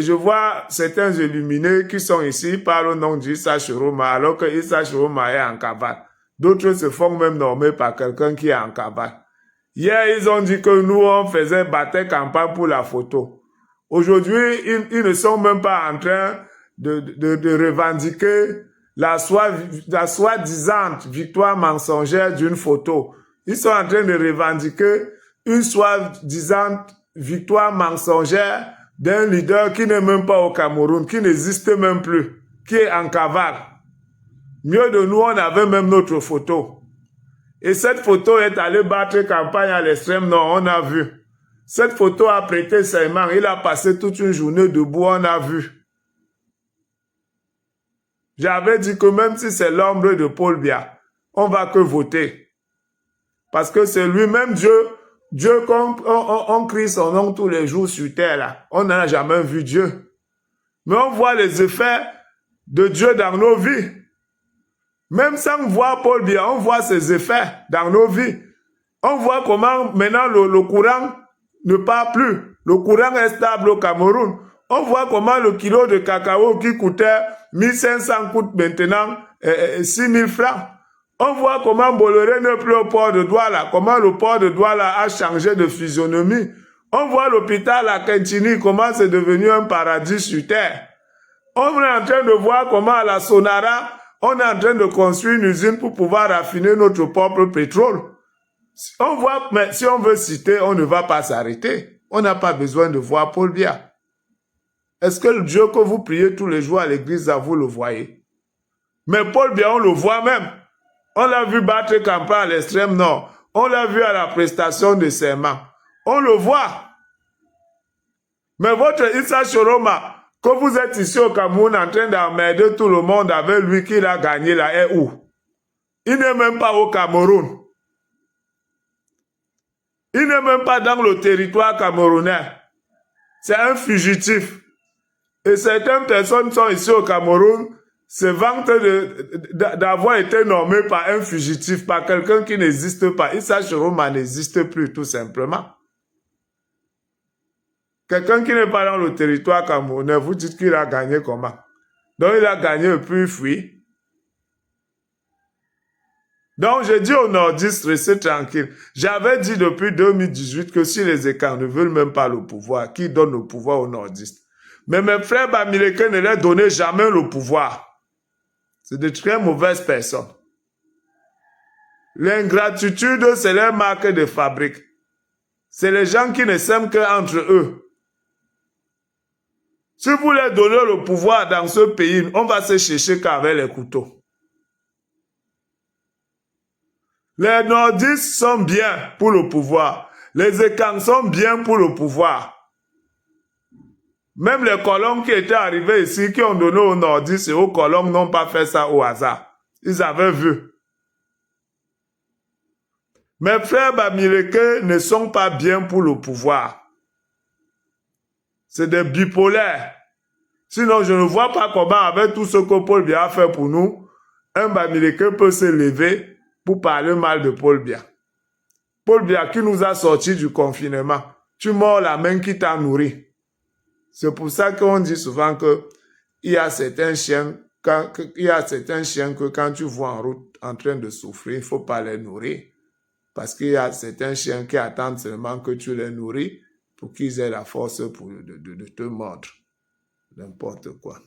Je vois certains illuminés qui sont ici par le nom d'Issa Chiroma, alors que Issa Chiroma est en cavale. D'autres se font même nommer par quelqu'un qui est en cavale. Hier, ils ont dit que nous, on faisait bataille campagne pour la photo. Aujourd'hui, ils ne sont même pas en train de revendiquer la soi-disant victoire mensongère d'une photo. Ils sont en train de revendiquer une soi-disant victoire mensongère d'un leader qui n'est même pas au Cameroun, qui n'existe même plus, qui est en cavale. Mieux de nous, on avait même notre photo. Et cette photo est allée battre campagne à l'extrême nord, on a vu. Cette photo a prêté serment, il a passé toute une journée debout, on a vu. J'avais dit que même si c'est l'ombre de Paul Biya, on va que voter. Parce que c'est lui-même Dieu on crie son nom tous les jours sur terre là. On n'a jamais vu Dieu. Mais on voit les effets de Dieu dans nos vies. Même sans voir Paul Biya, on voit ses effets dans nos vies. On voit comment maintenant le courant ne part plus. Le courant est stable au Cameroun. On voit comment le kilo de cacao qui coûtait 1500 coûte maintenant 6000 francs. On voit comment Bolloré n'est plus au port de Douala, comment le port de Douala a changé de physionomie. On voit l'hôpital à Kentini, comment c'est devenu un paradis sur terre. On est en train de voir comment à la Sonara, on est en train de construire une usine pour pouvoir raffiner notre propre pétrole. On voit, mais si on veut citer, on ne va pas s'arrêter. On n'a pas besoin de voir Paul Biya. Est-ce que le Dieu que vous priez tous les jours à l'église, vous le voyez? Mais Paul Biya, on le voit même. On l'a vu battre campagne à l'extrême nord. On l'a vu à la prestation de serment. On le voit. Mais votre Issa Chiroma, que vous êtes ici au Cameroun en train d'emmerder tout le monde avec lui qui l'a gagné là, est où? Il n'est même pas au Cameroun. Il n'est même pas dans le territoire camerounais. C'est un fugitif. Et certaines personnes sont ici au Cameroun, se vantent d'avoir été nommé par un fugitif, par quelqu'un qui n'existe pas. Issa Chiroma n'existe plus, tout simplement. Quelqu'un qui n'est pas dans le territoire camerounais, vous dites qu'il a gagné comment? Donc il a gagné et puis il fuit. Donc je dis aux nordistes, restez tranquilles. J'avais dit depuis 2018 que si les écarts ne veulent même pas le pouvoir, qui donne le pouvoir aux nordistes? Mais mes frères Bamileke ne leur donnaient jamais le pouvoir. C'est de très mauvaises personnes. L'ingratitude, c'est leur marque de fabrique. C'est les gens qui ne s'aiment qu'entre eux. Si vous leur donnez le pouvoir dans ce pays, on va se chercher qu'avec les couteaux. Les nordistes sont bien pour le pouvoir. Les écans sont bien pour le pouvoir. Même les colons qui étaient arrivés ici, qui ont donné aux nordistes et aux colons, n'ont pas fait ça au hasard. Ils avaient vu. Mes frères Bamileke ne sont pas bien pour le pouvoir. C'est des bipolaires. Sinon, je ne vois pas comment, avec tout ce que Paul Biya a fait pour nous, un Bamileke peut se lever pour parler mal de Paul Biya. Paul Biya qui nous a sortis du confinement. Tu mords la main qui t'a nourri. C'est pour ça qu'on dit souvent que il y a certains chiens que quand tu vois en route en train de souffrir, il ne faut pas les nourrir. Parce qu'il y a certains chiens qui attendent seulement que tu les nourris pour qu'ils aient la force de te mordre. N'importe quoi.